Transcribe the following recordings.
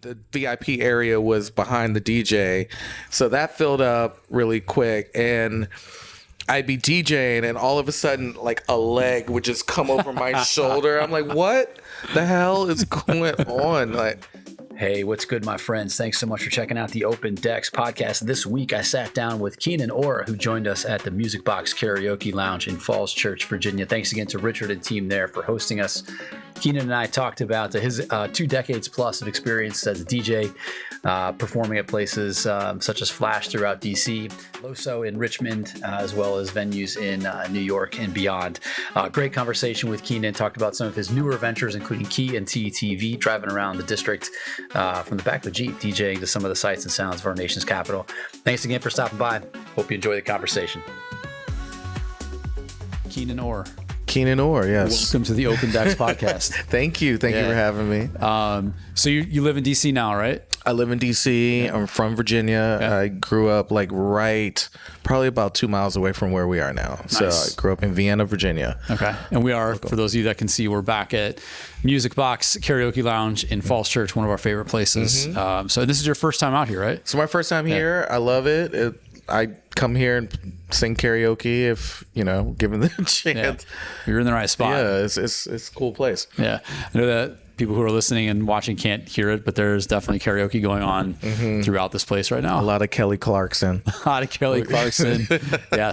the VIP area was behind the DJ, so that filled up really quick, and I'd be DJing, and all of a sudden, like, a leg would just come over my shoulder. I'm like, what the hell is going on? Like, hey, what's good, my friends? Thanks so much for checking out the Open Decks podcast. This week, I sat down with Keenan Orr, who joined us at the Box Karaoke Lounge in Falls Church, Virginia. Thanks again to Richard and team there for hosting us. Keenan and I talked about his 2 decades plus of experience as a DJ, performing at places such as Flash throughout DC, Loso in Richmond, as well as venues in New York and beyond. Great conversation with Keenan. Talked about some of his newer ventures, including Key and TTV, driving around the district from the back of a Jeep, DJing to some of the sights and sounds of our nation's capital. Thanks again for stopping by. Hope you enjoy the conversation. Keenan Orr. Keenan Orr, yes. Welcome to the Open Decks podcast. Thank you for having me. So you live in DC now, right? I live in DC. Yeah. I'm from Virginia. Yeah. I grew up probably about 2 miles away from where we are now. Nice. So I grew up in Vienna, Virginia. Okay. And we are, for those of you that can see, we're back at Box Karaoke Lounge in Falls Church, one of our favorite places. Mm-hmm. So this is your first time out here, right? So my first time here. I love it. I come here and sing karaoke if, given the chance. Yeah. You're in the right spot. Yeah, it's a cool place. Yeah. I know that people who are listening and watching can't hear it, but there's definitely karaoke going on throughout this place right now. A lot of Kelly Clarkson. Yes,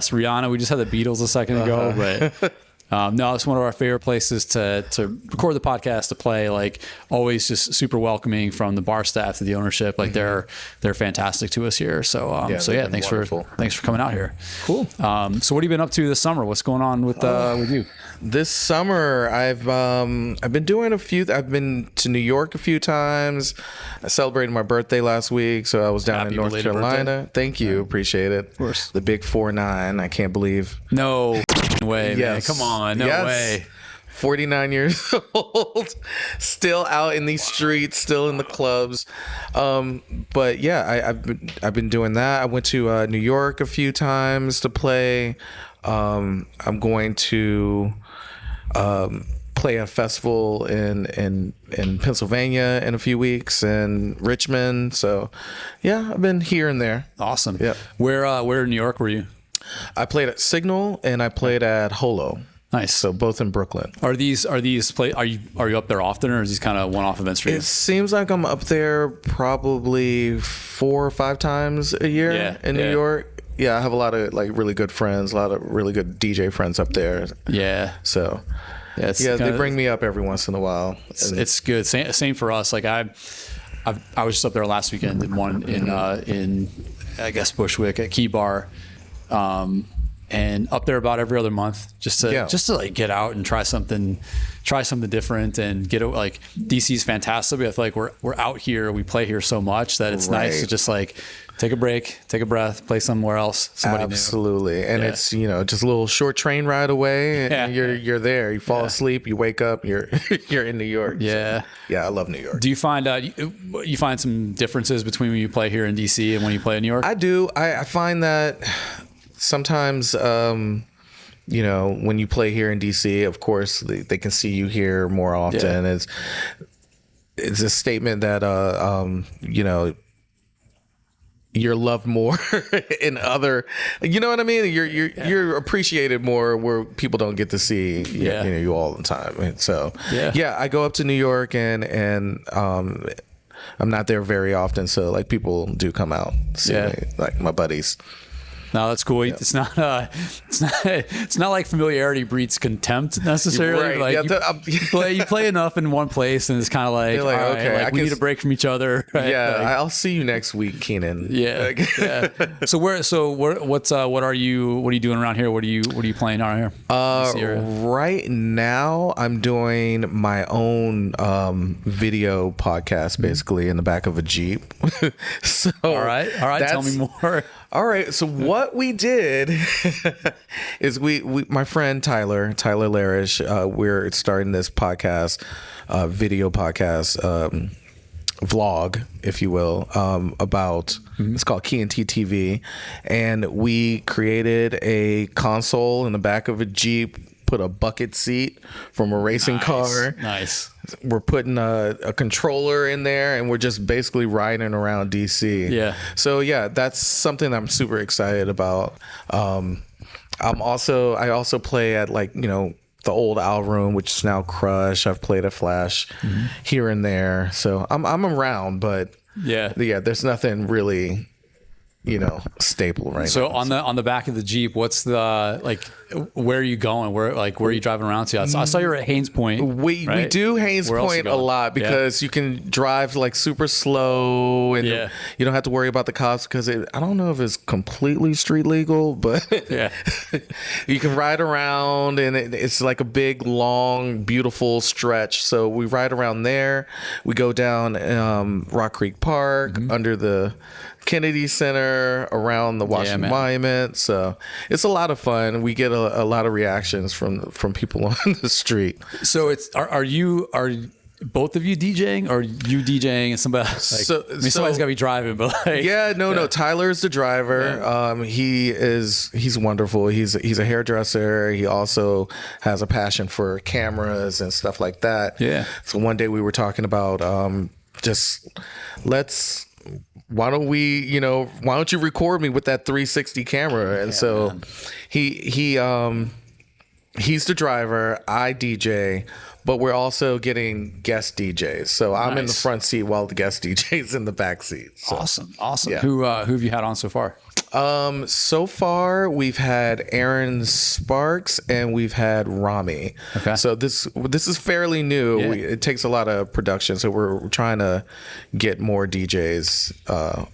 Rihanna. We just had the Beatles a second ago, but... no, it's one of our favorite places to record the podcast, to play. Like, always just super welcoming from the bar staff to the ownership. Like, they're fantastic to us here. So thanks for coming out here. Cool. So what have you been up to this summer? What's going on with you? This summer, I've been doing I've been to New York a few times. I celebrated my birthday last week, so I was down in North Carolina. Birthday. Thank you, appreciate it. Of course. The big 4-9. I can't believe. No way, man. Come on, no way. 49 years old, still out in these streets, still in the clubs. But yeah, I've been doing that. I went to New York a few times to play. I'm going to play a festival in Pennsylvania in a few weeks, in Richmond. So yeah, I've been here and there. Awesome. Yeah. Where in New York were you? I played at Signal and I played at Holo. Nice. So both in Brooklyn. Are you up there often, or is these kind of one-off events for you? It seems like I'm up there probably 4 or 5 times a year in New York. Yeah, I have a lot of really good friends, a lot of really good DJ friends up there. Yeah. So they bring me up every once in a while. It's good. Same for us. Like I was just up there last weekend, did one in I guess Bushwick at Key Bar. And up there about every other month, just to like get out and try something different and get like DC's fantastic. I feel like we're out here, we play here so much that it's nice to just like take a break, take a breath, play somewhere else. Absolutely. And it's, just a little short train ride away and you're there. You fall asleep, you wake up, you're in New York. Yeah. So, yeah, I love New York. Do you find you find some differences between when you play here in DC and when you play in New York? I do. I find that sometimes, when you play here in DC, of course, they can see you here more often. Yeah. It's a statement that, you're loved more in other, you know what I mean? You're appreciated more where people don't get to see you all the time. And so, I go up to New York and I'm not there very often. So like people do come out, see me, like my buddies. No, that's cool. Yeah. It's not like familiarity breeds contempt necessarily. Right. Like you play enough in one place, and it's kind of like, all right, okay, we need a break from each other. Right? Yeah, I'll see you next week, Keenan. Yeah. So what are you doing around here? What are you playing around here? Right now, I'm doing my own video podcast, basically in the back of a Jeep. So all right. Tell me more. All right. So what we did is we my friend Tyler Larish, we're starting this podcast, video podcast, vlog, if you will, about, it's called Key and TV. And we created a console in the back of a Jeep, put a bucket seat from a racing car. Nice. We're putting a controller in there, and we're just basically riding around DC. Yeah. So yeah, that's something I'm super excited about. I also play at, like, you know, the old Owl Room, which is now Crush. I've played at Flash here and there. So I'm around, but yeah, there's nothing really, you know, staple right now. So on the back of the Jeep, what's the, like, where are you going? Where are you driving around to? I saw you were at Haynes Point. We do Haynes Point a lot because you can drive like super slow, and you don't have to worry about the cops, because I don't know if it's completely street legal, but you can ride around, and it's like a big, long, beautiful stretch. So we ride around there. We go down Rock Creek Park, under the Kennedy Center, around the Washington Monument. So it's a lot of fun. We get a lot of reactions from people on the street. So are both of you DJing, or you DJing and somebody, like, somebody's got to be driving, but like, no, Tyler's the driver. He's wonderful. He's a hairdresser. He also has a passion for cameras and stuff like that. So one day we were talking about why don't you record me with that 360 camera? And he's the driver, I DJ, but we're also getting guest DJs. So I'm in the front seat while the guest DJ's in the back seat. So. Awesome. Yeah. Who have you had on so far? So far we've had Aaron Sparks and we've had Rami. Okay. So this is fairly new. It takes a lot of production, so we're trying to get more DJs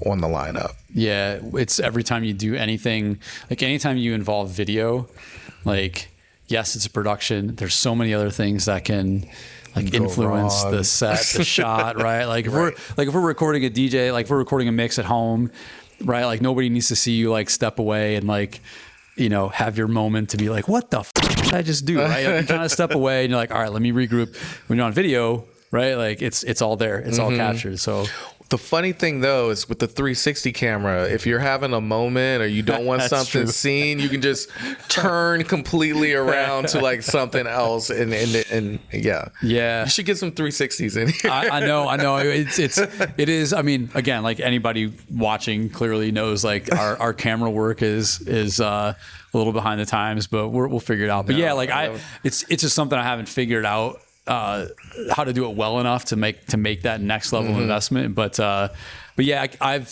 on the lineup. Yeah, it's every time you do anything, like anytime you involve video, like, yes, it's a production. There's so many other things that can, like, influence the set, the shot, right? Like if we're recording a DJ, like if we're recording a mix at home, right? Like nobody needs to see you like step away and, like, you know, have your moment to be like, what the did I just do? Right? Like, you kind of step away and you're like, all right, let me regroup. When you're on video, right? Like it's all there. It's all captured. So the funny thing though is with the 360 camera, if you're having a moment or you don't want something seen, you can just turn completely around to like something else, and you should get some 360s in here. I know. It is. I mean, again, like anybody watching clearly knows, like our camera work is a little behind the times, but we'll figure it out. But it's just something I haven't figured out how to do it well enough to make that next level investment. But yeah, I've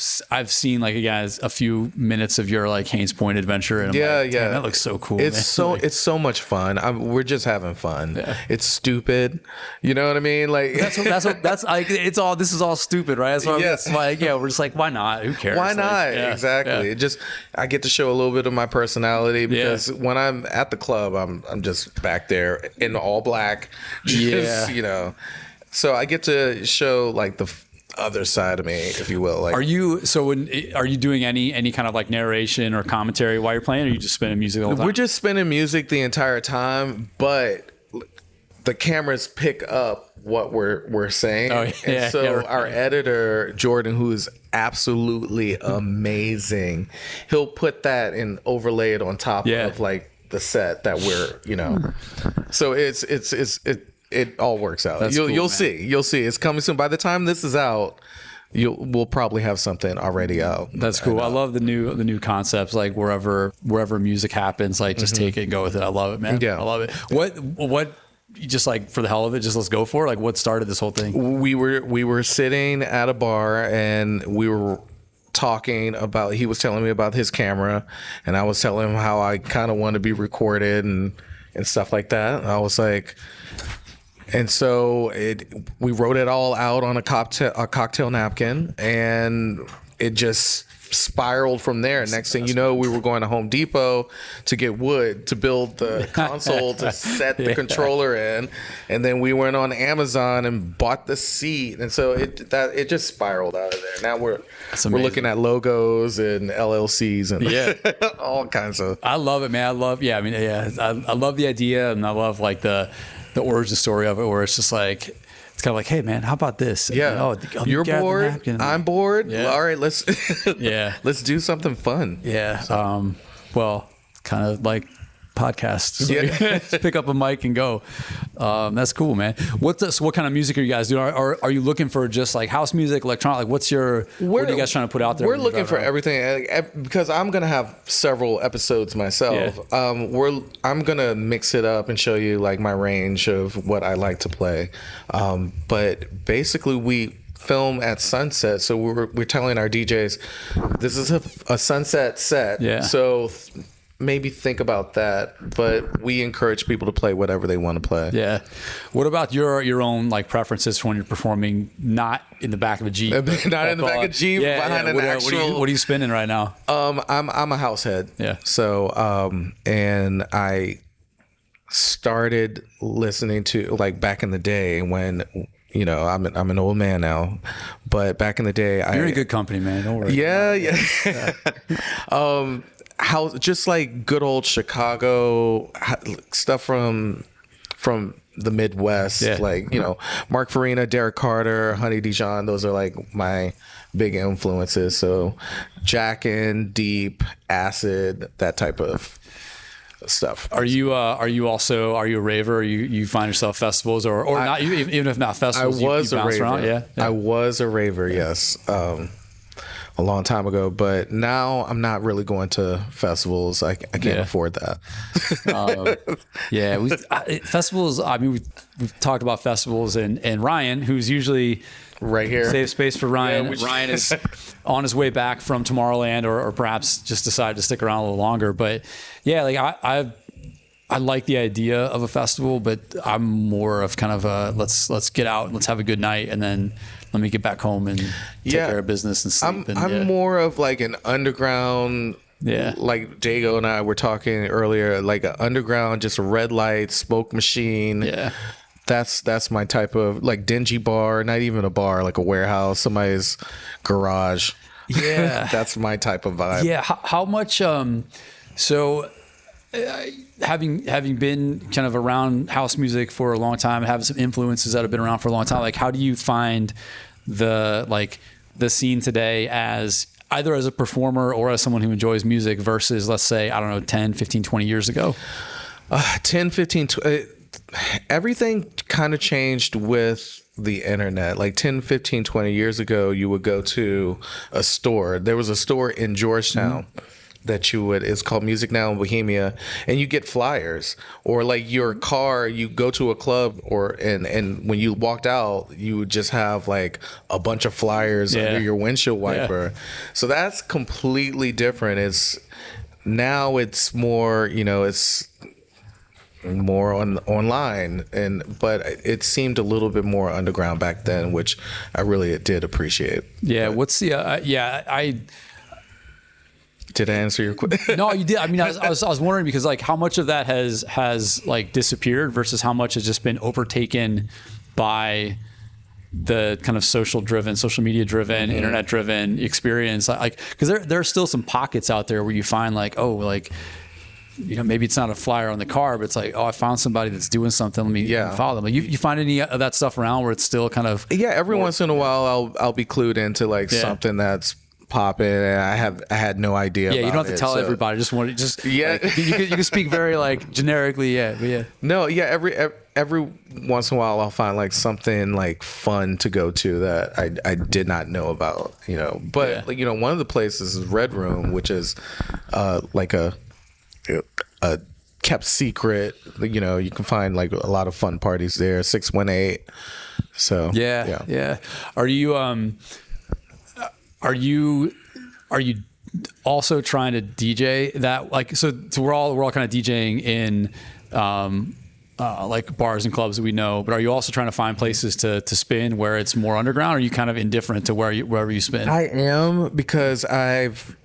seen, like, again, a few minutes of your like Haynes Point adventure, and I'm that looks so cool. It's it's so much fun. We're just having fun. It's stupid, you know what I mean? Like that's like, it's all, this is all stupid, right? That's why we're just like, why not? Who cares? Why not? Exactly. It just, I get to show a little bit of my personality, because when I'm at the club, I'm just back there in all black. You know, so I get to show like the other side of me, if you will. Like, are you doing any kind of like narration or commentary while you're playing, or are you just spinning music the whole time? We're just spinning music the entire time, but the cameras pick up what we're saying. Our editor Jordan, who is absolutely amazing, he'll put that and overlay it on top of like the set that we're, you know. So it all works out. You'll see. It's coming soon. By the time this is out, we'll probably have something already out. That's cool. I love the new concepts. Like wherever music happens, like just take it and go with it. I love it, man. Yeah, I love it. What? Just like for the hell of it, just let's go for it. Like, what started this whole thing? We were sitting at a bar and we were talking about. He was telling me about his camera, and I was telling him how I kind of want to be recorded and stuff like that. And I was like. And so we wrote it all out on a cocktail napkin, and it just spiraled from there. Next thing you know, we were going to Home Depot to get wood to build the console to set the controller in, and then we went on Amazon and bought the seat, and so it just spiraled out of there. Now we're looking at logos and LLCs and all kinds of. I love it, man. I love the idea, and I love like the origin story of it, where it's just like, it's kind of like, hey man, how about this? Yeah. You're bored. I'm bored. Yeah. All right, let's let's do something fun. Yeah. Well, kind of like podcast. So Yeah. just pick up a mic and go. That's cool, man. What kind of music are you guys doing? Are you looking for just like house music, electronic? Like what are you guys trying to put out there? We're looking for everything, because I'm gonna have several episodes myself. Yeah. I'm gonna mix it up and show you like my range of what I like to play. But basically, we film at sunset, so we're telling our DJs this is a sunset set. Yeah. So maybe think about that, but we encourage people to play whatever they want to play. Yeah. What about your own like preferences for when you're performing, not in the back of a Jeep? Not in the back of a Jeep, behind an actual... What are you spinning right now? I'm a house head. Yeah. So, and I started listening to, like, back in the day when, you know, I'm an old man now, but back in the day, you're in good company, man. Don't worry. Yeah. Just like good old Chicago stuff from the Midwest, like, you know, Mark Farina, Derek Carter, Honey Dijon. Those are like my big influences. So Jackin', Deep, Acid, that type of stuff. Are you a raver? You find yourself festivals or not? Even if not festivals, I was a raver. Around? Yeah. I was a raver. Yes. A long time ago, but now I'm not really going to festivals. I can't afford that. Festivals. I mean, we've talked about festivals, and Ryan, who's usually right here, save space for Ryan. Ryan is on his way back from Tomorrowland, or perhaps just decided to stick around a little longer. But yeah, like I like the idea of a festival, but I'm more of kind of a let's get out and let's have a good night, and then let me get back home and take care of business and sleep. I'm more of like an underground. Yeah. Like Dago and I were talking earlier, like an underground, just a red light, smoke machine. Yeah. That's my type of, like, dingy bar, not even a bar, like a warehouse, somebody's garage. Yeah. That's my type of vibe. Yeah. How much, having been kind of around house music for a long time, having some influences that have been around for a long time, like how do you find the scene today as either as a performer or as someone who enjoys music versus, let's say, I don't know, 10, 15, 20 years ago? 10, 15, everything kind of changed with the internet. Like 10, 15, 20 years ago, you would go to a store. There was a store in Georgetown. Mm-hmm. That it's called Music Now in Bohemia, and you get flyers, or like your car, you go to a club, and when you walked out, you would just have like a bunch of flyers under your windshield wiper. So that's completely different. Now it's more, you know, it's more online, but it seemed a little bit more underground back then, which I really did appreciate. Yeah. But what's the did I answer your question? No, you did. I mean, I was wondering because like how much of that has like disappeared versus how much has just been overtaken by the kind of social media driven, mm-hmm. internet driven experience. Like, because there are still some pockets out there where you find like, oh, like, you know, maybe it's not a flyer on the car, but it's like, oh, I found somebody that's doing something. Let me follow them. Like, you find any of that stuff around where it's still kind of every once in a while I'll be clued into like something that's popping, and I had no idea. Yeah, you don't have to tell everybody. Like, you can speak very like generically. No, every once in a while I'll find like something like fun to go to that I did not know about. You know, but like, you know, one of the places is Red Room, which is like a kept secret. You know, you can find like a lot of fun parties there. 618. So yeah. Are you also trying to DJ that, like, so we're all kind of DJing in like bars and clubs that we know, but are you also trying to find places to spin where it's more underground, or are you kind of indifferent to wherever you spin? I am, because I've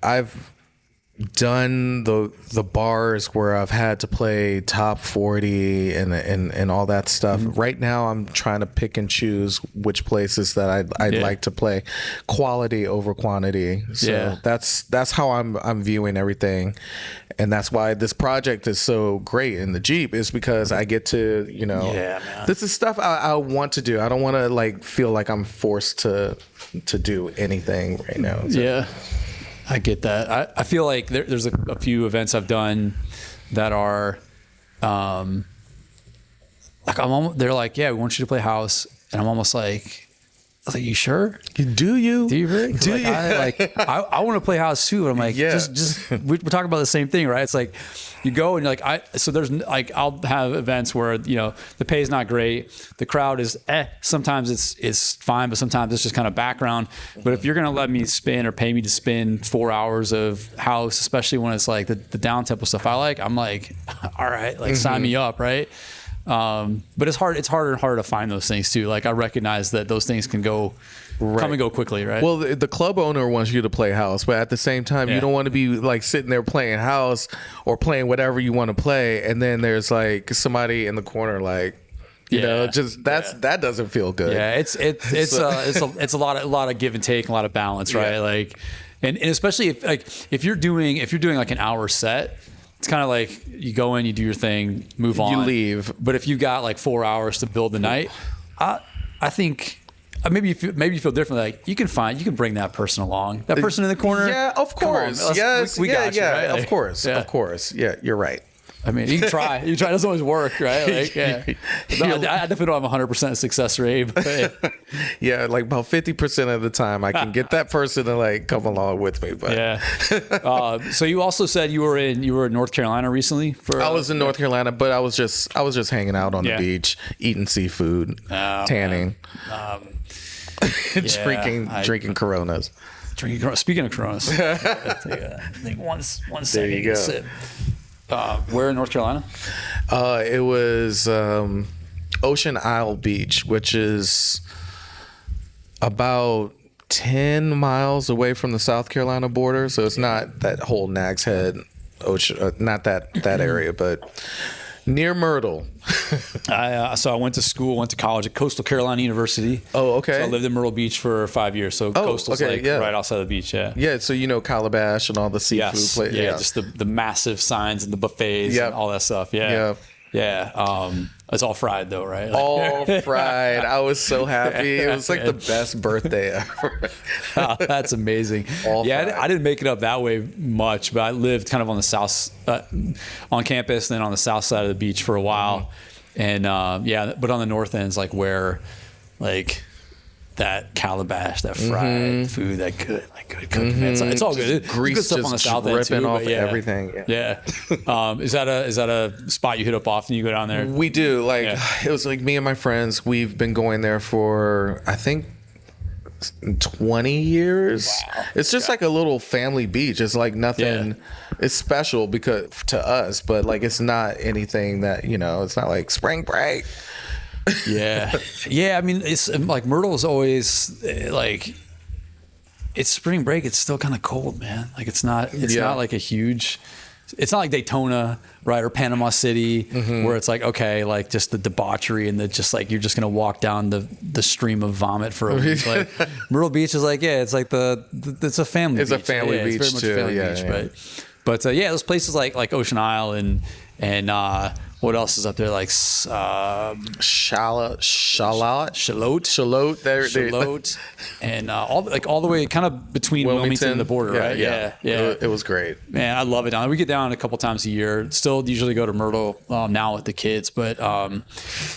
done the bars where I've had to play top 40 and all that stuff. Mm-hmm. Right now I'm trying to pick and choose which places that I'd like to play, quality over quantity. So that's how I'm viewing everything. And that's why this project is so great in the Jeep, is because I get to, you know, this is stuff I want to do. I don't want to like feel like I'm forced to do anything right now. So. Yeah. I get that. I feel like there's a few events I've done that are, they're like, yeah, we want you to play house. And I'm almost like, I was like, you sure? Do you really? Do you? I want to play house too. But I'm like, Yeah. just we're talking about the same thing, right? It's like you go and you're like, so there's like, I'll have events where, the pay is not great. The crowd is, sometimes it's fine, but sometimes it's just kind of background. But if you're going to let me spin or pay me to spin 4 hours of house, especially when it's like the down tempo stuff I'm like, all right, like sign me up. Right. But it's harder and harder to find those things too. Like I recognize that those things can come and go quickly, right? Well, the club owner wants you to play house, but at the same time, you don't want to be like sitting there playing house or playing whatever you want to play, and then there's like somebody in the corner, like that doesn't feel good. Yeah, it's a lot of give and take, a lot of balance, right? Yeah. Like, and especially if you're doing like an hour set. It's kind of like you go in, you do your thing, move on. You leave. But if you've got like 4 hours to build the night, I think maybe you feel differently. Like you can bring that person along, that person in the corner. Yeah, of course. Yes, we got you, right? Of course. Yeah, you're right. I mean, you can try. It doesn't always work, right? Like, yeah. No, I definitely don't have 100% success rate. But yeah, like about 50% of the time, I can get that person to like come along with me. But yeah. So you also said you were in North Carolina recently. I was in North Carolina, but I was just hanging out on the beach, eating seafood, tanning, drinking Coronas. Speaking of Coronas, I think one second. There you go. Sip. Where in North Carolina? It was Ocean Isle Beach, which is about 10 miles away from the South Carolina border. So it's not that whole Nags Head ocean, not that area, but near Myrtle. So I went to college at Coastal Carolina University. Oh, okay. So I lived in Myrtle Beach for 5 years. So Coastal's right outside the beach. Yeah. Yeah. So Calabash and all the seafood places. Yeah. Just the massive signs and the buffets and all that stuff. Yeah. Yeah. It's all fried though, right? All fried. I was so happy. It was like the best birthday ever. Oh, that's amazing. I didn't make it up that way much, but I lived kind of on the south, on campus, and then on the south side of the beach for a while. And but on the north end is like where, like, that Calabash, that fried food, that good cooking. It's all good. Grease good stuff just on the south end dripping too, off everything. Yeah. Is that a spot you hit up often? You go down there? We do. It was like me and my friends. We've been going there for I think 20 years. Wow. It's just like a little family beach. It's like nothing. It's special because to us, but like it's not anything that it's not like spring break. Yeah. I mean, it's like Myrtle is always like, it's spring break. It's still kind of cold, man. Like it's not like it's not like Daytona, right? Or Panama City where it's like, okay, like just the debauchery and just like, you're just going to walk down the stream of vomit for a week. Like Myrtle Beach is like, it's like it's a family beach. It's a family beach it's very much too. A family beach. But those places like Ocean Isle and what else is up there? Like Shallot, and all the way kind of between Wilmington and the border, right? Yeah. It was great. Man, I love it down there. We get down a couple times a year. Still usually go to Myrtle now with the kids, but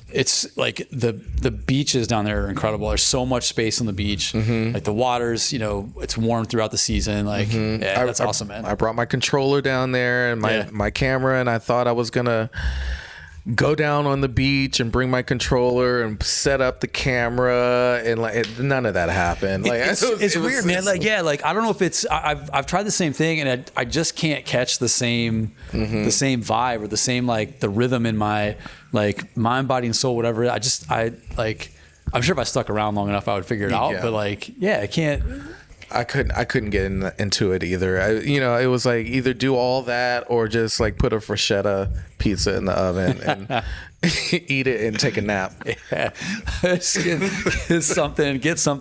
it's like the beaches down there are incredible. There's so much space on the beach. Like the waters, it's warm throughout the season. Like that's awesome, man. I brought my controller down there and my camera, and I thought I was gonna go down on the beach and bring my controller and set up the camera, and none of that happened. Like it's weird, man. Like I don't know if it's I've tried the same thing, and I just can't catch the same vibe or the same like the rhythm in my like mind, body, and soul, whatever. I'm sure if I stuck around long enough, I would figure it out. But I can't. I couldn't get into it either. It was like either do all that or just like put a bruschetta pizza in the oven and eat it and take a nap. Yeah. Get something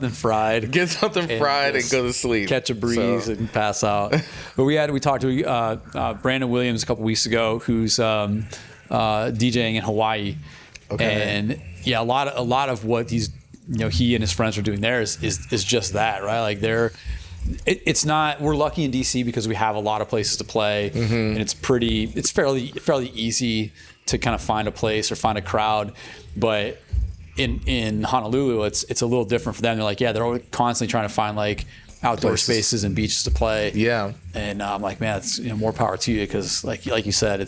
fried. And go to sleep. Catch a breeze and pass out. But we talked to Brandon Williams a couple weeks ago, who's DJing in Hawaii. Okay. And a lot of what he and his friends are doing there is just that, right? Like it's not, we're lucky in DC because we have a lot of places to play, and it's fairly easy to kind of find a place or find a crowd. But in Honolulu, it's a little different for them. They're like, they're always constantly trying to find like outdoor spaces and beaches to play. Yeah. And I'm like, man, it's more power to you, because like you said,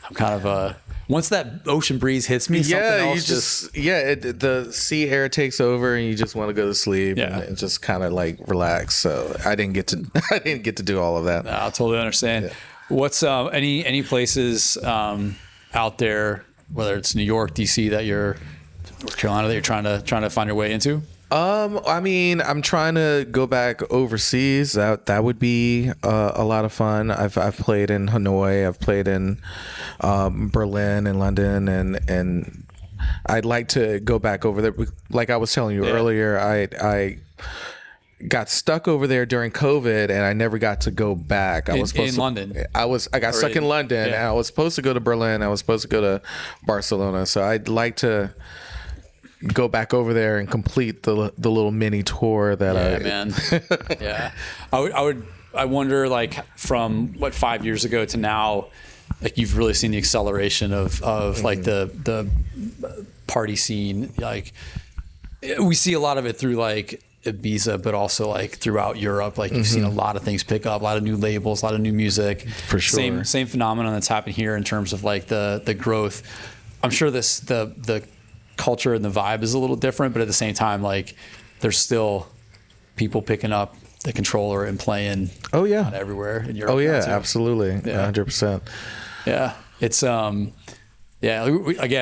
I'm kind of once that ocean breeze hits me, something else the sea air takes over and you just want to go to sleep and just kind of like relax. So I didn't get to do all of that. No, I totally understand. Yeah. What's any places out there, whether it's New York, DC, North Carolina, that you're trying to find your way into? I mean, I'm trying to go back overseas. That would be a lot of fun. I've played in Hanoi. I've played in Berlin and London, and I'd like to go back over there. Like I was telling you earlier, I got stuck over there during COVID, and I never got to go back. I got stuck in London, and I was supposed to go to Berlin. I was supposed to go to Barcelona. So I'd like to go back over there and complete the little mini tour that man. Yeah. I wonder, like, from 5 years ago to now, like, you've really seen the acceleration of like the party scene. Like, we see a lot of it through like Ibiza, but also like throughout Europe. Like, you've seen a lot of things pick up, a lot of new labels, a lot of new music. For sure. Same phenomenon that's happened here in terms of like the growth. I'm sure the culture and the vibe is a little different, but at the same time, like, there's still people picking up the controller and playing everywhere in Europe. Absolutely. 100%. Yeah, it's again,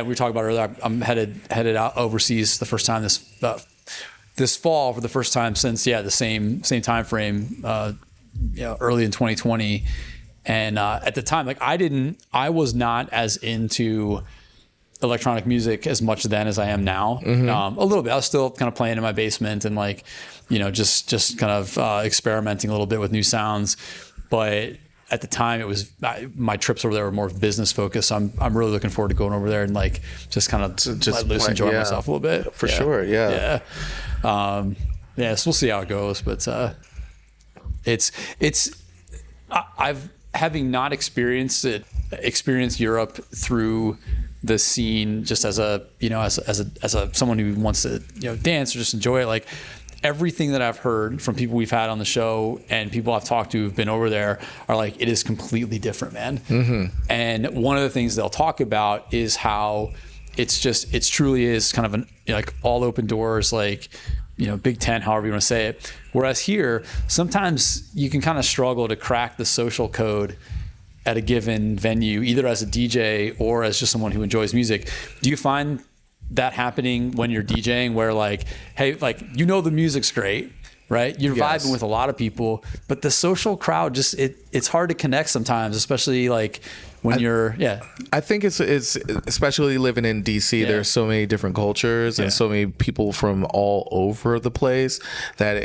we talked about earlier, I'm headed out overseas the first time this fall, for the first time since the same time frame, early in 2020. And at the time, like, I was not as into electronic music as much then as I am now. A little bit. I was still kind of playing in my basement and like, just kind of experimenting a little bit with new sounds. But at the time, it was my trips over there were more business focused. So I'm really looking forward to going over there and like just kind of let loose, enjoy myself a little bit. For sure. Yeah. So we'll see how it goes. But I've having not experienced Europe through the scene, just as a someone who wants to dance or just enjoy it. Like, everything that I've heard from people we've had on the show and people I've talked to who've been over there are like, it is completely different, man. And one of the things they'll talk about is how it truly is kind of like all open doors, like, Big Tent, however you want to say it. Whereas here, sometimes you can kind of struggle to crack the social code at a given venue, either as a DJ or as just someone who enjoys music. Do you find that happening when you're DJing, where like, hey, like, the music's great, right? You're vibing with a lot of people, but the social crowd just, it's hard to connect sometimes, especially like when I think it's especially living in DC, there's so many different cultures and so many people from all over the place that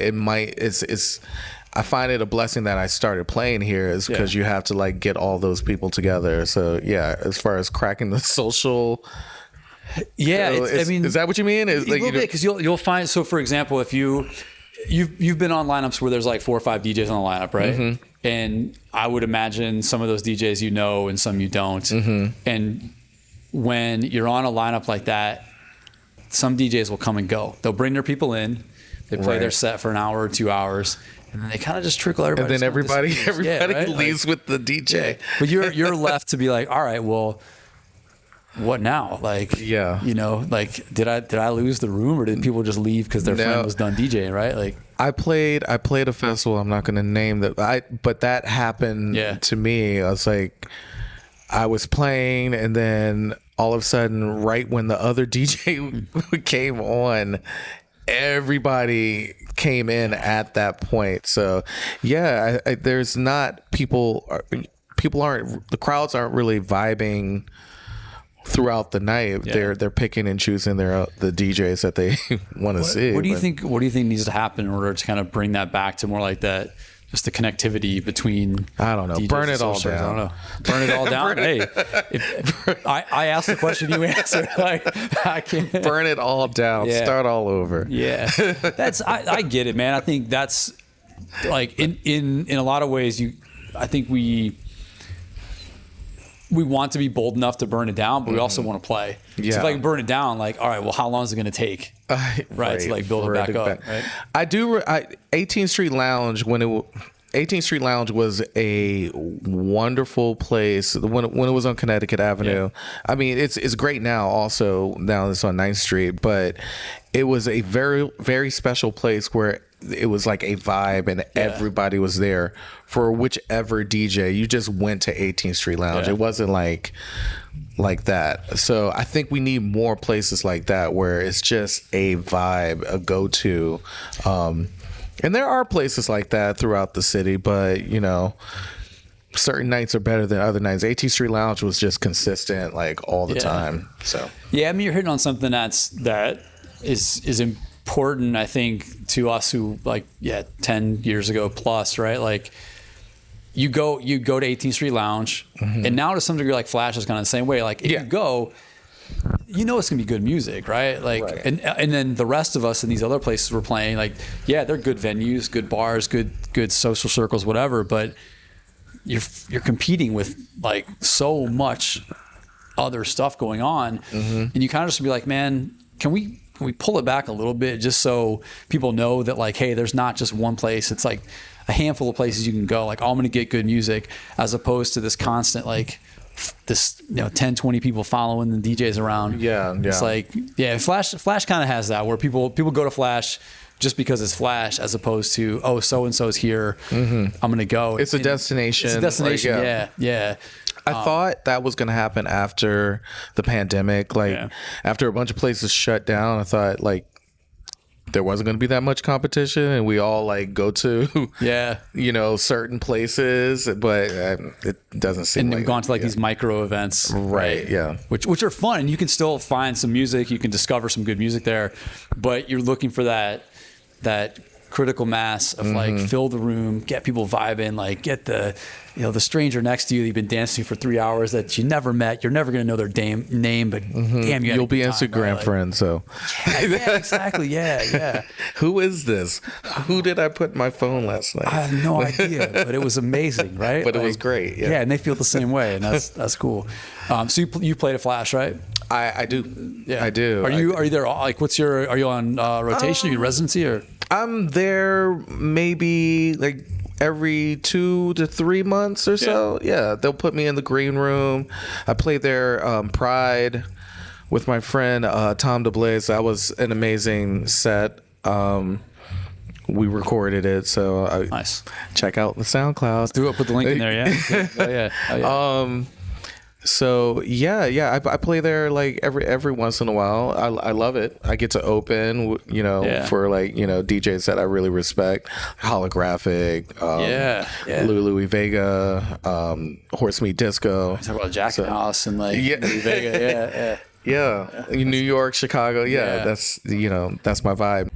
I find it a blessing that I started playing here, is because you have to like get all those people together. So as far as cracking the social, is that what you mean? Is like, because you'll find, so for example, if you've been on lineups where there's like 4 or 5 DJs on the lineup, right? And I would imagine some of those DJs and some you don't. And when you're on a lineup like that, some DJs will come and go. They'll bring their people in, they play their set for an hour or 2 hours, and then they kind of just trickle everybody. And then everybody leaves with the DJ. Yeah. But you're left to be like, all right, well, what now? Like, like, did I lose the room, or did people just leave because their friend was done DJing, right? Like, I played a festival. I'm not going to name that. But that happened to me. I was like, I was playing, and then all of a sudden, right when the other DJ came on, everybody came in at that point. So there's not people aren't, the crowds aren't really vibing throughout the night. They're picking and choosing the DJs that they want to see. What do you think needs to happen in order to kind of bring that back to more like that, just the connectivity between, I don't know, DJs, burn it all down. I don't know. Burn it all down. Hey, I asked the question, you answered. Like, I can't burn it all down. Start all over. Yeah. I get it, man. I think that's like in a lot of ways, I think we want to be bold enough to burn it down, but we also want to play. Yeah. So if I can burn it down, like, all right, well, how long is it going to take? Right. To like build it back up. Right. I do. 18th Street Lounge, 18th Street Lounge was a wonderful place when it was on Connecticut Avenue. Yeah. I mean, it's great now. Also, now it's on 9th Street, but it was a very, very special place where it was like a vibe, and everybody was there for whichever DJ. You just went to 18th Street Lounge. It wasn't like that. So I think we need more places like that where it's just a vibe, a go-to. And there are places like that throughout the city, but you know, certain nights are better than other nights. 18th Street Lounge was just consistent, like all the time. So yeah, I mean, you're hitting on something that is important, I think, to us who 10 years ago plus, right? Like you go to 18th Street Lounge, and now to some degree, like Flash is kind of the same way. Like if you go, you know it's gonna be good music, right? Like and then the rest of us in these other places we're playing, like they're good venues, good bars, good social circles, whatever, but you're competing with like so much other stuff going on, and you kind of just be like, man, can we pull it back a little bit just so people know that like, hey, there's not just one place. It's like a handful of places you can go. Like, I'm going to get good music, as opposed to this constant, like this, 10, 20 people following the DJs around. Yeah. It's like, Flash kind of has that where people go to Flash just because it's Flash, as opposed to, oh, so-and-so's here. I'm going to go. It's a destination. It's a destination. Like, yeah. I thought that was going to happen after the pandemic. Like after a bunch of places shut down, I thought like there wasn't going to be that much competition, and we all like go to certain places, but it doesn't seem. And like we've gone to like these micro events, right? Yeah, which are fun, and you can still find some music. You can discover some good music there, but you're looking for that critical mass of like fill the room, get people vibing, like get the the stranger next to you that you've been dancing for 3 hours that you never met. You're never going to know their name, but damn, you'll be Instagram right? friends. So yeah, exactly. Yeah. Who is this? Who did I put in my phone last night? I have no idea, but it was amazing, right? But it was great. Yeah, and they feel the same way, and that's cool. So you played at Flash, right? I do. Yeah, I do. Are you there? Like, are you on rotation? Are you in residency or? I'm there maybe like every 2 to 3 months or so. Yeah, they'll put me in the green room. I played there Pride with my friend Tom DeBlaze. That was an amazing set. We recorded it, so nice. Check out the SoundCloud. Do it. Put the link in there. Yeah. So I play there like every once in a while. I love it. I get to open, for like DJs that I really respect, Holographic, Louie Vega, Horse Meat Disco. Talk about Jack and House and like Louie Vega. Yeah. New York, Chicago. That's that's my vibe.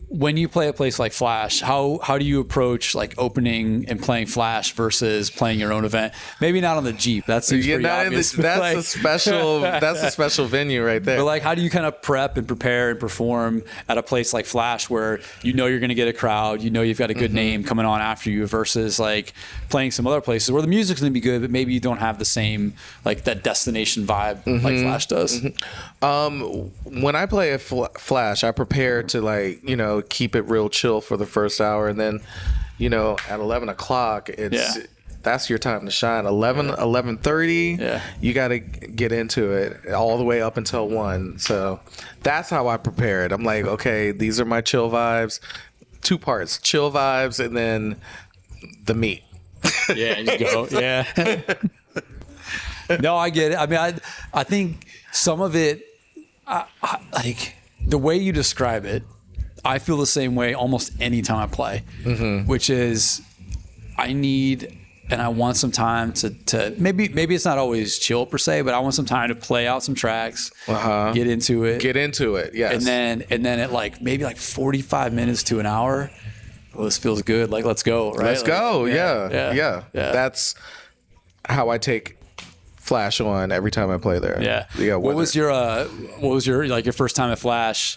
When you play a place like Flash, how do you approach like opening and playing Flash versus playing your own event? Maybe not on the Jeep. That seems pretty obvious. That's a special venue right there. But like, how do you kind of prep and prepare and perform at a place like Flash where you're going to get a crowd, you've got a good name coming on after you, versus like playing some other places where the music's going to be good, but maybe you don't have the same like that destination vibe like Flash does? When I play a Flash, I prepare to like keep it real chill for the first hour, and then at 11 o'clock that's your time to shine. 11:30 you got to get into it all the way up until 1. So that's how I prepare it. I'm like, okay, these are my chill vibes. 2 parts, chill vibes, and then the meat. You go. No, I get it. I mean, I think some of it, like the way you describe it, I feel the same way almost any time I play, which is I need and I want some time to maybe it's not always chill per se, but I want some time to play out some tracks, get into it, yes, and then at like maybe like 45 minutes to an hour, well, this feels good. Like, let's go, right? Let's go, yeah. That's how I take Flash on every time I play there. Yeah. What was your like your first time at Flash?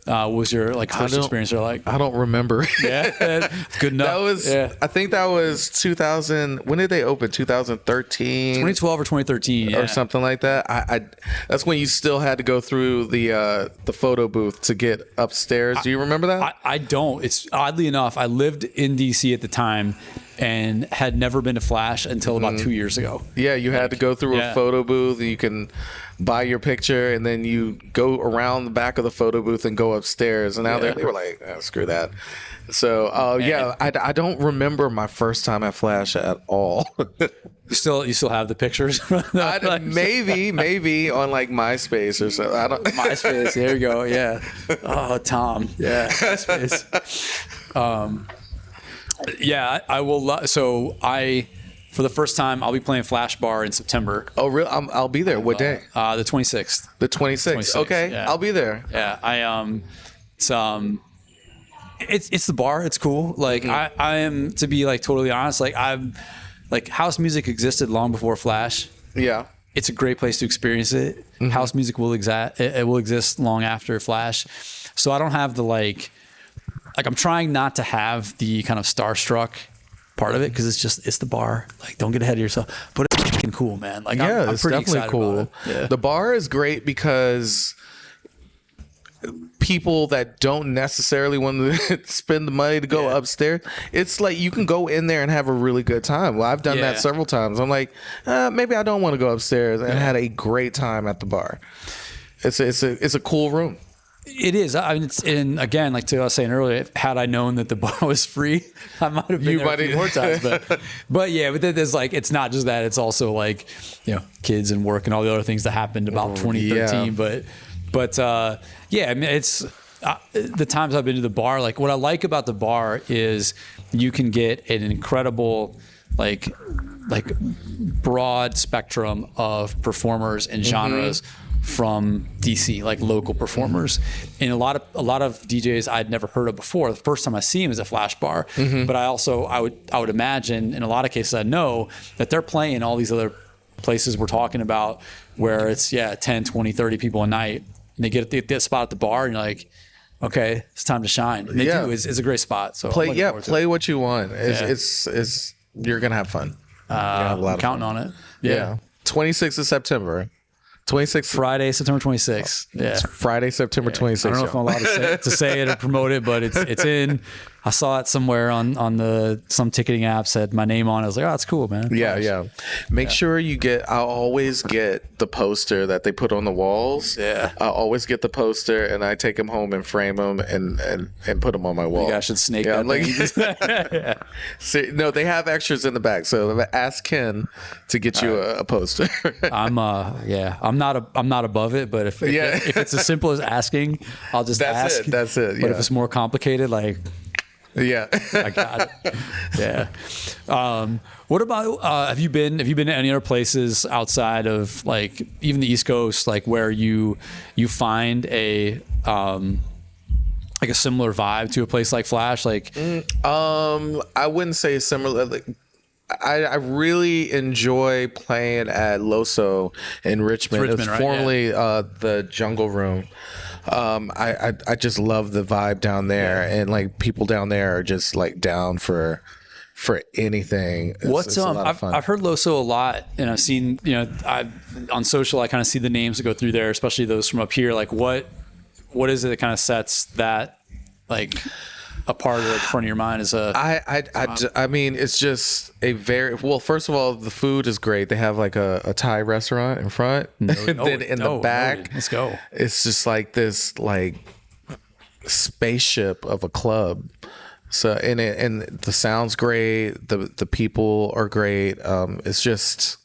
was your like first experience? Or like, I don't remember. yeah, good enough. That was, I think that was 2000. When did they open? 2013, 2012 or 2013, or something like that. I that's when you still had to go through the photo booth to get upstairs. Do you remember that? I don't. It's oddly enough, I lived in DC at the time and had never been to Flash until about 2 years ago. Yeah, you had to go through a photo booth. You can buy your picture, and then you go around the back of the photo booth and go upstairs. And now they were like, oh, screw that. So, I don't remember my first time at Flash at all. You still have the pictures? maybe on like MySpace or something. I don't. MySpace. There you go. Yeah. Oh, Tom. Yeah. MySpace. Yeah, I will. So for the first time, I'll be playing Flash Bar in September. Oh, really? I'll be there. What day? The 26th. The 26th. Okay, yeah. I'll be there. Yeah, it's the bar. It's cool. Like I am, to be like totally honest. Like house music existed long before Flash. Yeah. It's a great place to experience it. Mm-hmm. House music will exist long after Flash. So I don't have the like I'm trying not to have the kind of starstruck part of it, because it's the bar. Like, don't get ahead of yourself. But it's fucking cool, man. Like, yeah, I'm it's pretty definitely excited cool. about it. Yeah. The bar is great because people that don't necessarily want to spend the money to go upstairs, it's like you can go in there and have a really good time. Well, I've done that several times. I'm like, maybe I don't want to go upstairs, and had a great time at the bar. It's a cool room. It is. I mean, and again, like I was saying earlier, had I known that the bar was free, I might have been there a few more times. But yeah, but there's like, it's not just that. It's also like, kids and work and all the other things that happened about 2013. Yeah. But yeah, I mean, it's the times I've been to the bar. Like, what I like about the bar is you can get an incredible like broad spectrum of performers and genres. From DC, like local performers, and a lot of DJs I'd never heard of before. The first time I see him is a Flash Bar, but I would imagine in a lot of cases I know that they're playing all these other places we're talking about where it's 10, 20, 30 people a night, and they get a spot at the bar, and you're like, okay, it's time to shine. And they do. It's a great spot. So play what you want. It's you're gonna have fun. Have a lot of counting fun. On it. Yeah. 26th of September. 26th Friday, September 26th. Yeah. It's Friday, September 26th. I don't know if I'm allowed to say it or promote it, but it's in. I saw it somewhere on some ticketing app, said my name on it. I was like, oh, that's cool, man. Yeah. Make sure you I'll always get the poster that they put on the walls. Yeah. I'll always get the poster, and I take them home and frame them and put them on my wall. I should snake that thing. See, no, they have extras in the back. So ask Ken to get you a poster. I'm not above it, but if it's as simple as asking, I'll just ask. That's it. Yeah. But if it's more complicated, like, yeah, I got it. Yeah. What about have you been to any other places outside of like even the East Coast, like where you find a like a similar vibe to a place like Flash? Like, I wouldn't say similar. Like, I really enjoy playing at Loso in Richmond. It was formerly the Jungle Room. I just love the vibe down there, and like people down there are just like down for anything. It's a lot of fun. I've heard Loso a lot, and I've seen on social I kind of see the names that go through there, especially those from up here. Like what is it that kind of sets that like apart or at the front of your mind as a I mean, it's just a very well, first of all, the food is great. They have like a Thai restaurant in front, and then in the back, let's go, it's just like this like spaceship of a club. So and the sound's great, the people are great. It's just,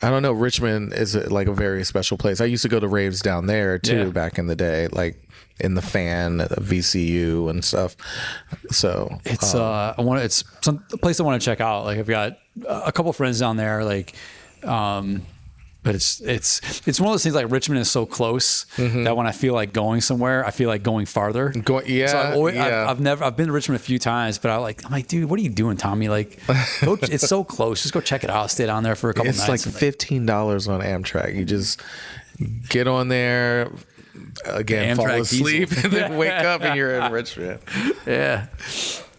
I don't know, Richmond is like a very special place. I used to go to raves down there too back in the day, like in the Fan, VCU and stuff. So it's it's a place I want to check out. Like I've got a couple friends down there, like but it's one of those things, like Richmond is so close that when I feel like going somewhere, I feel like going farther. So I've been to Richmond a few times, but I'm like, dude, what are you doing, Tommy? Like, it's so close. Just go check it out. Stay down there for a couple nights. It's like $15 on Amtrak. You just get on there, again, fall Amtrak asleep diesel. and then wake up and you're in Richmond. Yeah.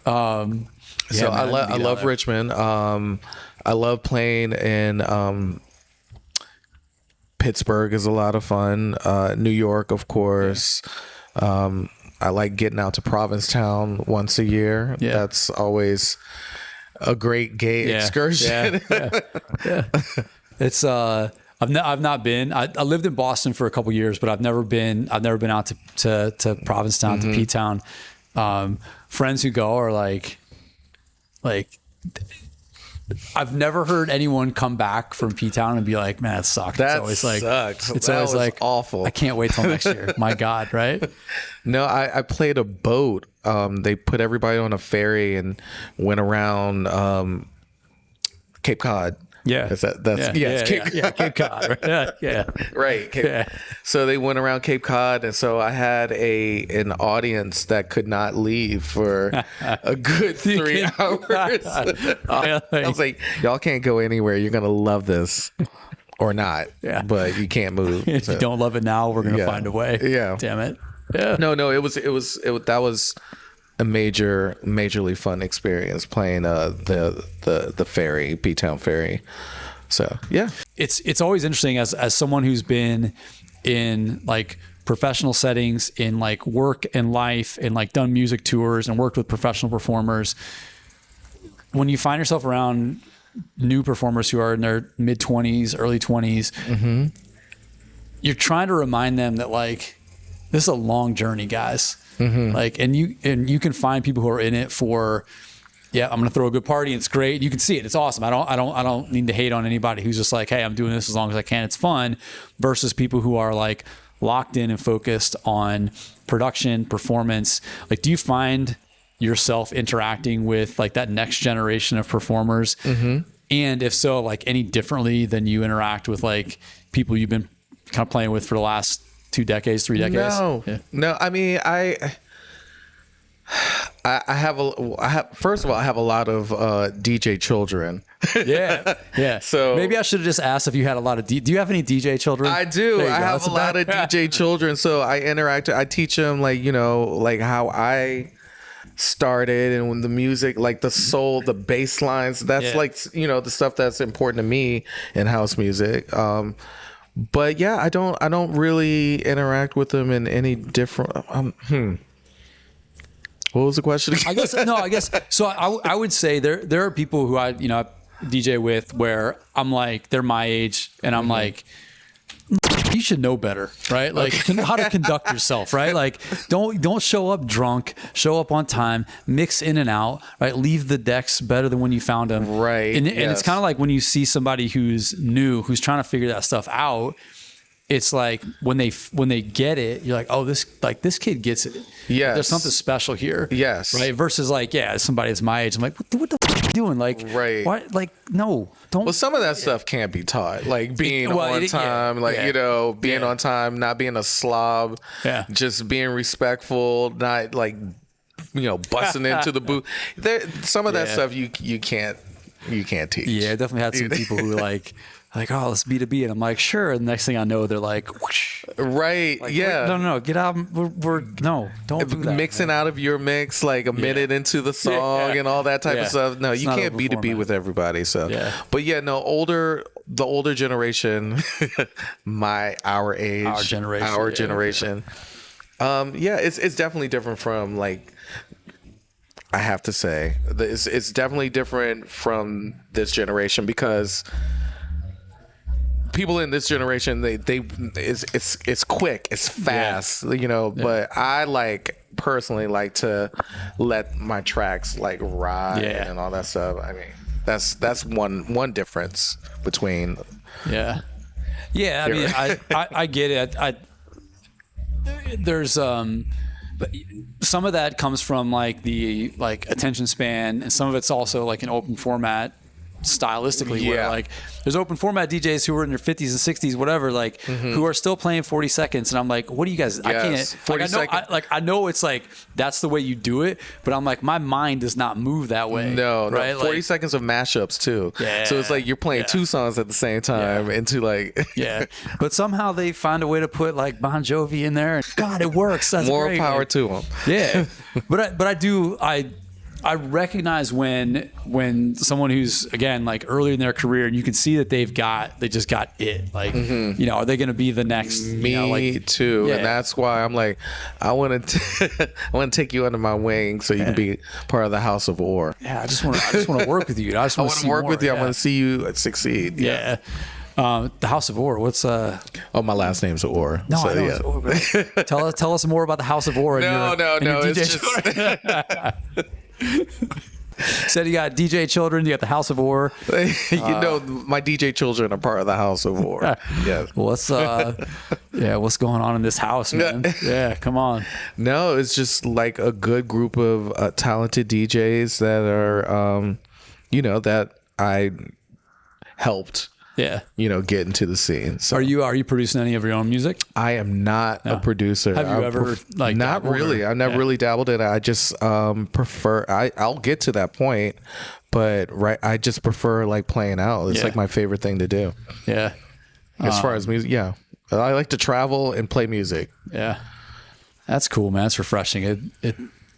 So man, I love Richmond. I love playing in Pittsburgh is a lot of fun. New York, of course. I like getting out to Provincetown once a year. Yeah. That's always a great gay excursion. Yeah. It's I've not been. I lived in Boston for a couple years, but I've never been out to Provincetown, to P-Town. Friends who go are like I've never heard anyone come back from P-Town and be like, man, it sucked. That it's always like, sucks. It's That always was like awful. I can't wait till next year. My God, right? No, I played a boat. They put everybody on a ferry and went around Cape Cod. Yeah. It's Cape Cod. Right? Yeah. Right. So they went around Cape Cod, and so I had an audience that could not leave for a good 3 hours. I was like, y'all can't go anywhere. You're gonna love this or not. Yeah. But you can't move. If you don't love it now, we're gonna find a way. Yeah. Damn it. Yeah. No. That was a majorly fun experience playing the ferry, P-Town ferry. So yeah, it's always interesting as someone who's been in like professional settings, in like work and life, and like done music tours and worked with professional performers. When you find yourself around new performers who are in their mid-20s, early 20s, you're trying to remind them that like this is a long journey, guys. Like, and you can find people who are in it for, yeah, I'm going to throw a good party. It's great. You can see it. It's awesome. I don't need to hate on anybody who's just like, hey, I'm doing this as long as I can. It's fun, versus people who are like locked in and focused on production, performance. Like, do you find yourself interacting with like that next generation of performers? And if so, like any differently than you interact with like people you've been kind of playing with for the last 2 decades, 3 decades? No. I mean, I have first of all, I have a lot of DJ children. Yeah. So maybe I should have just asked if you had a lot of do you have any DJ children? I do. I have That's a lot of DJ children. So I interact. I teach them like how I started, and when the music, like the soul, the bass lines. That's like the stuff that's important to me in house music. But yeah, I don't really interact with them in any different. What was the question again? I guess so. I would say there are people who I DJ with where I'm like, they're my age, and I'm like, you should know better, right? Like how to conduct yourself, right? Like don't show up drunk, show up on time, mix in and out, right? Leave the decks better than when you found them, right? And it's kind of like when you see somebody who's new, who's trying to figure that stuff out. It's like when they get it, you're like, oh, this kid gets it. Yeah, there's something special here. Yes, right. Versus like, somebody that's my age, I'm like, what the f- are you doing? Like, right? What? Like, no, don't. Well, some of that stuff can't be taught, like being on time, being on time, not being a slob, just being respectful, not like busting into the booth. Some of that stuff you can't teach. Yeah, I definitely had some people who like, oh, let's B2B. And I'm like, sure. And the next thing I know, they're like, whoosh. Right. Like, yeah. No, get out. No, don't do that. Mixing out of your mix, like a minute into the song and all that type of stuff. No, you can't B2B with everybody. So, but the older generation, our age, our generation. It's definitely different from like, I have to say, it's definitely different from this generation, because people in this generation, it's quick, it's fast, but I personally like to let my tracks like ride and all that stuff. I mean, that's one difference between. I mean, I get it. There's but some of that comes from like the attention span, and some of it's also like an open format stylistically. Where like there's open format DJs who are in their 50s and 60s, whatever, like who are still playing 40 seconds, and I'm like, what do you guys? I can't. 40 I know it's like that's the way you do it, but I'm like, my mind does not move that way. No, right? 40 seconds of mashups too. Yeah, so it's like you're playing two songs at the same time into like but somehow they find a way to put like Bon Jovi in there, and God, it works. That's more great, power man. to them. Yeah, but I recognize when someone who's, again, like early in their career, and you can see that they just got it. Like, you know, are they going to be the next? Me too, and that's why I'm like, I want to take you under my wing so you can be part of the House of Orr. Yeah, I just want to work with you. I want to work with you. I want to see you succeed. Yeah. The House of Orr. What's Oh, my last name's Orr. No, so, I know it's Orr. Tell us more about the House of Orr. No. It's just. Said you got DJ Children, you got the House of Orr. You know, my DJ children are part of the House of Orr. Yeah. What's going on in this house, man? Yeah, come on. No, it's just like a good group of talented DJs that are, that I helped. Yeah. Get into the scene. So are you producing any of your own music? I am not a producer. Have you ever not really. I've never really dabbled in it. I just prefer I'll get to that point, but I just prefer like playing out. It's like my favorite thing to do. Yeah. As far as music, I like to travel and play music. Yeah. That's cool, man. It's refreshing.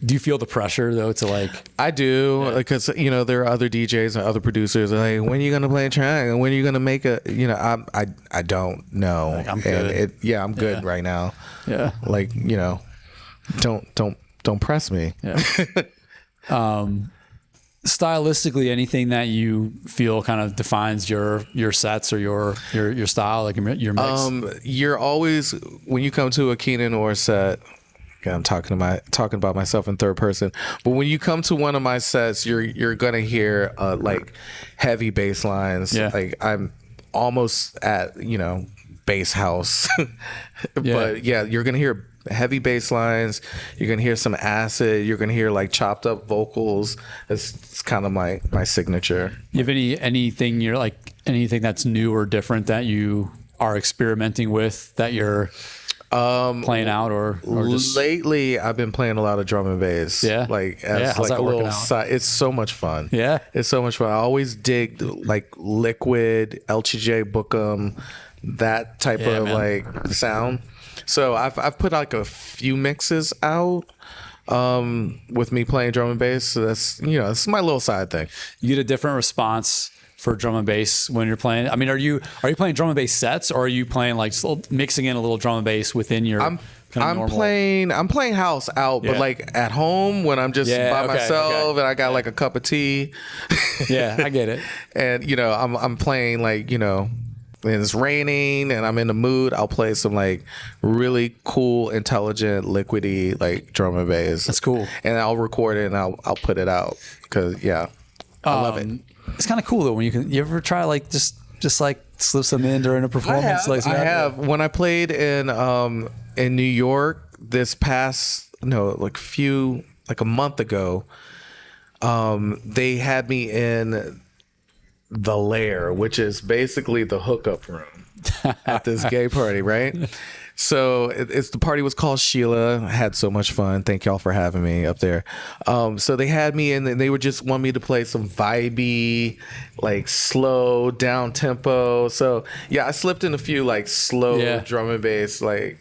Do you feel the pressure though to like? I do, because there are other DJs and other producers like, when are you gonna play a track and when are you gonna make a I don't know. Like, I'm good. I'm good right now. Yeah. Like don't press me. Yeah. Stylistically, anything that you feel kind of defines your sets or your style, like your mix? You're always, when you come to a Keenan Orr set. I'm talking about myself in third person, but when you come to one of my sets, you're gonna hear like heavy bass lines. Yeah. Like I'm almost at bass house, but you're gonna hear heavy bass lines. You're gonna hear some acid. You're gonna hear like chopped up vocals. It's kind of my signature. You have anything you're like anything that's new or different that you are experimenting with that you're playing out or just lately I've been playing a lot of drum and bass. Like as like a little side. It's so much fun. It's so much fun. I always dig like Liquid, LTJ Bookem, that type of like sound. So I've put like a few mixes out with me playing drum and bass. So that's it's my little side thing. You get a different response for drum and bass when you're playing? I mean, are you playing drum and bass sets, or are you playing like mixing in a little drum and bass within your? I'm playing house out, but like at home when I'm just by myself and I got like a cup of tea. Yeah, I get it. And I'm playing like and it's raining and I'm in the mood. I'll play some like really cool, intelligent, liquidy like drum and bass. That's cool. And I'll record it and I'll put it out because I love it. It's kind of cool though when you ever try like just like slip some in during a performance. I have. When I played in New York this past a month ago, they had me in the Lair, which is basically the hookup room at this gay party, right? So the party was called Sheila. I had so much fun. Thank y'all for having me up there. So they had me in, and they would just want me to play some vibey, like slow down tempo. So I slipped in a few like slow drum and bass like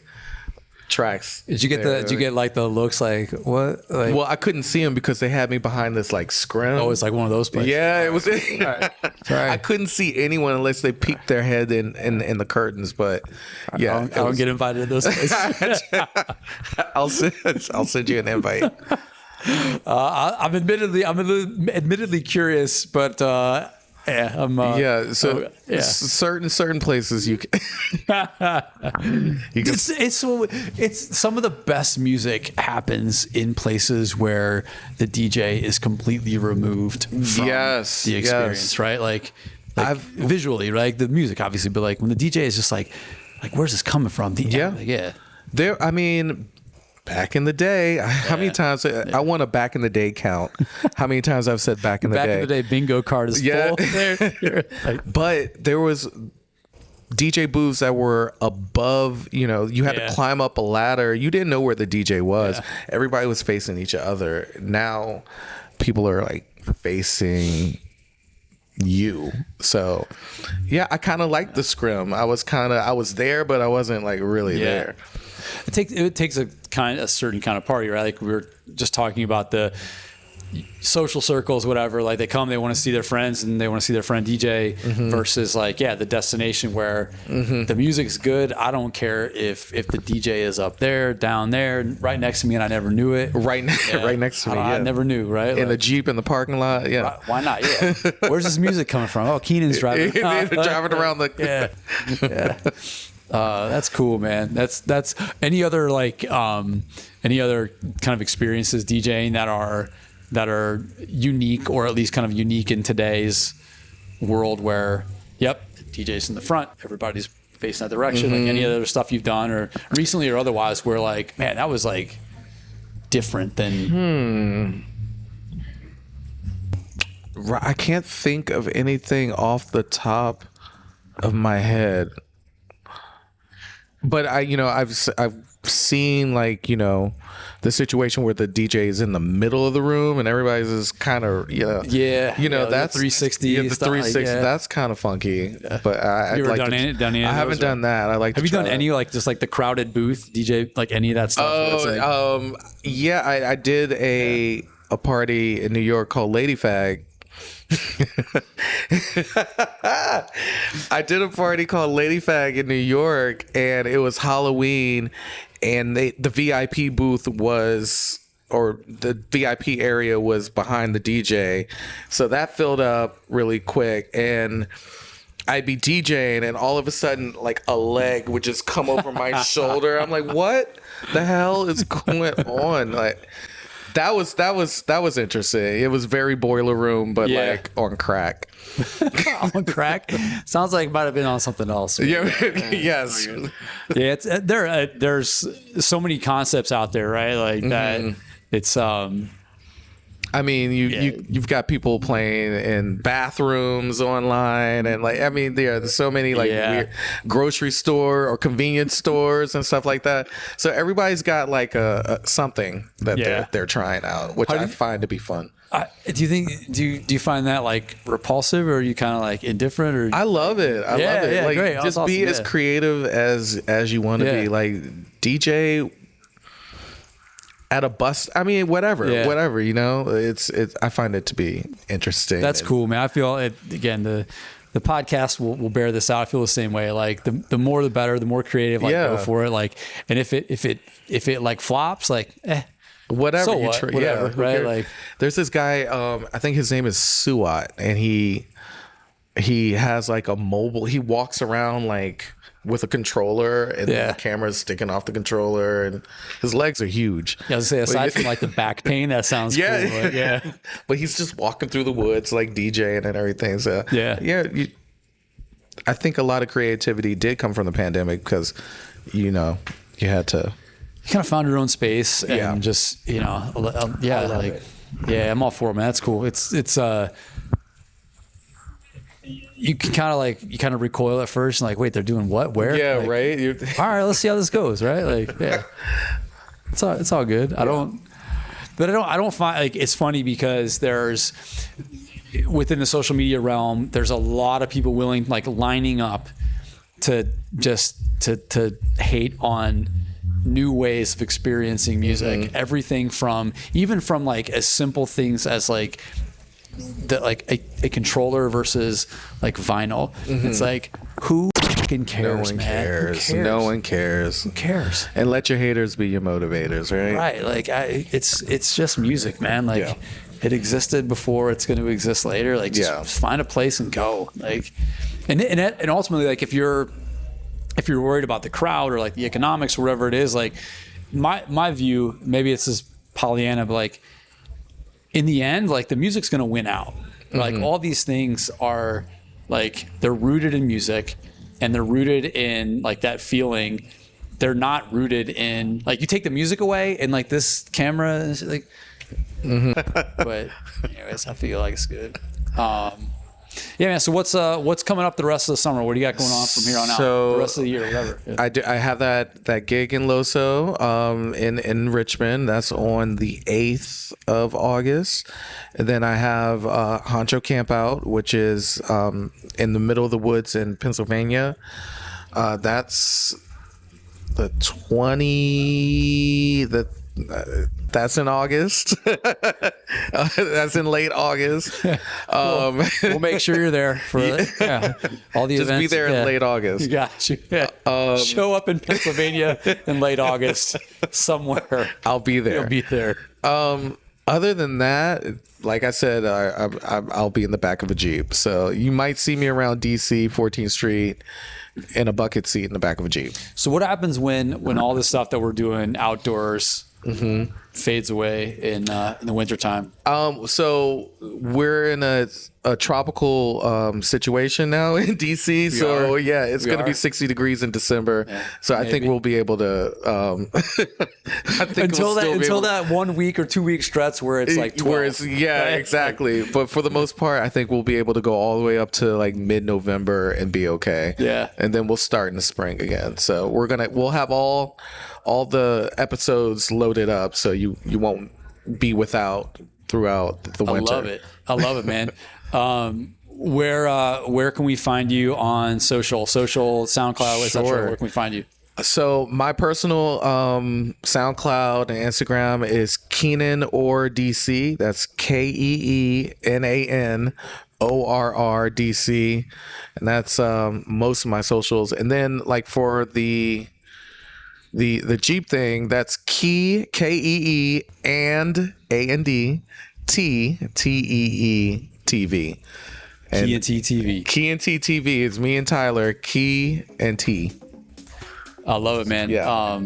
tracks. Did you get like the looks like what? Like, well, I couldn't see them because they had me behind this like scrim. Oh, it's like one of those places. Yeah, it was. Right. I couldn't see anyone unless they peeked their head in the curtains. But I don't get invited to those places. I'll send you an invite. I'm admittedly curious, but. Certain places you can. It's some of the best music happens in places where the DJ is completely removed from the experience, right? Like visually, right? The music obviously, but like when the DJ is just like where's this coming from? There, I mean, Back in the day, how many times I want a back in the day count? How many times I've said back in the day? Back in the day, bingo card is full. But there was DJ booths that were above. You know, you had to climb up a ladder. You didn't know where the DJ was. Everybody was facing each other. Now, people are like facing you. So, yeah, I kind of like the scrim. I was there, but I wasn't like really there. It takes a certain kind of party, right? Like we were just talking about the social circles, whatever. Like they come, they want to see their friends and they want to see their friend DJ versus like, the destination where the music's good. I don't care if the DJ is up there, down there, right next to me and I never knew it. Right next to me. I never knew, right? In the Jeep in the parking lot. Yeah. Why not? Yeah. Where's this music coming from? Oh, Keenan's driving. Driving around the. Yeah. That's cool, man. That's any other kind of experiences DJing that are unique, or at least kind of unique in today's world where DJ's in the front, everybody's facing that direction. Like any other stuff you've done or recently or otherwise where like, man, that was like different than I can't think of anything off the top of my head. But I've seen like, the situation where the DJ is in the middle of the room and everybody's just kind of, that's 360. The 360. That's kind of funky. But I you ever done any I haven't done that. I like. Have you done any like just like the crowded booth DJ, like any of that stuff? I did a party in New York called Lady Fag. I did a party called Lady Fag in New York, and it was Halloween, and the VIP booth was, or the VIP area was behind the DJ, so that filled up really quick, and I'd be DJing, and all of a sudden, like a leg would just come over my shoulder. I'm like, what the hell is going on? Like. That was interesting. It was very Boiler Room, but like on crack. On crack? Sounds like it might have been on something else. Yeah. Yes. Yeah. It's there's so many concepts out there, right? Like that. It's I mean, you've got people playing in bathrooms online, and like, I mean, there's so many like weird grocery store or convenience stores and stuff like that. So everybody's got like a something that they're trying out, which I find to be fun. Do you think do you find that like repulsive, or are you kind of like indifferent? Or I love it. I love it. Yeah, like great. just Awesome. be as creative as you want to be. Like DJ. At a bus, I mean, whatever, it's I find it to be interesting. That's cool, man. I feel it again. The podcast will bear this out. I feel the same way. Like the more the better, the more creative. Like go for it. Like, and if it like flops, like whatever. So what? Whatever, right? Like there's this guy. I think his name is Suat, and he has like a mobile. He walks around like with a controller, and the camera's sticking off the controller, and his legs are huge. Yeah, I was gonna say, aside from like the back pain, that sounds cool. Like, but he's just walking through the woods like DJing and everything. So I think a lot of creativity did come from the pandemic because you had to. You kind of found your own space and just I'm all for it, man. That's cool. It's you can kind of recoil at first and like, wait, they're doing what? Where? Yeah, like, right. All right, let's see how this goes, right? Like, it's all good. I don't find like it's funny because there's within the social media realm, there's a lot of people willing like lining up to just to hate on new ways of experiencing music. Everything from like as simple things as like a controller versus like vinyl. It's like who fucking cares, No one cares. Who cares? And let your haters be your motivators, right? Right. Like it's just music, man. Like it existed before, it's going to exist later. Like just find a place and go. Like and ultimately, like if you're worried about the crowd or like the economics or whatever it is, like my view, maybe it's just Pollyanna, but like in the end, like the music's going to win out. Like all these things are like, they're rooted in music and they're rooted in like that feeling they're not rooted in, like, you take the music away and like this camera is like, but anyways, I feel like it's good. Yeah, man. So what's coming up the rest of the summer? What do you got going on from here on out? The rest of the year, whatever. Yeah. I have that gig in Loso, in Richmond. That's on the 8th of August. And then I have Honcho Campout, which is in the middle of the woods in Pennsylvania. That's the 20. That's in August. That's in late August. We'll make sure you're there for all the Just events. be there in late August. Got you. Yeah. Show up in Pennsylvania in late August somewhere. I'll be there. You'll be there. Other than that, like I said, I'll be in the back of a Jeep. So you might see me around DC, 14th Street, in a bucket seat in the back of a Jeep. So what happens when all the stuff that we're doing outdoors fades away in the wintertime? So we're in a tropical situation now in DC. So yeah, it's going to be 60 degrees in December. Yeah, so I think we'll be able to. I think until that 1 week or 2 week stretch where it's like 12. Where it's, exactly. But for the most part, I think we'll be able to go all the way up to like mid-November and be okay. Yeah, and then we'll start in the spring again. So we'll have all the episodes loaded up, so you won't be without throughout the winter. I love it, man. Where can we find you on social, SoundCloud, etc.? Where can we find you? So my personal SoundCloud and Instagram is Keenan Orr DC. That's KEENAN ORR DC, and that's most of my socials. And then like for the Jeep thing, that's Key KEE and AND T TEE TV. Key and T TV. Key and T TV is me and Tyler. Key and T. I love it, man. Yeah.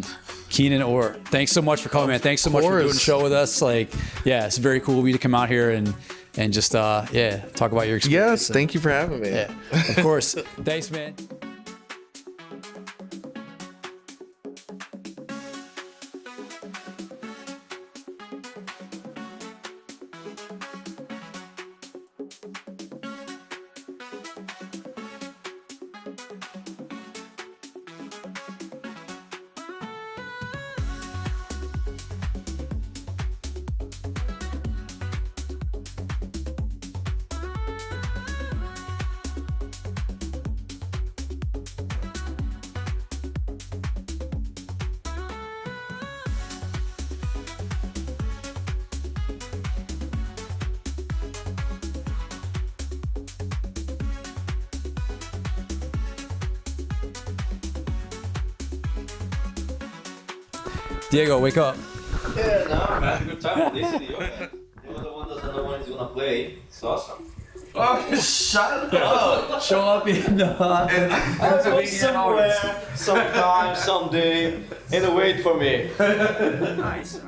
Keenan Orr, thanks so much for coming, man. Thanks so much for doing the show with us. Like, yeah, it's very cool of you to come out here and just talk about your experience. Yes, thank you for having me. Yeah, of course. Thanks, man. Diego, wake up. Yeah, no, I'm having a good time listening to you, man. You're the one that no one is gonna play. It's awesome. Oh, shut up! Show up in I'll go somewhere, sometime, someday, and wait for me. Nice.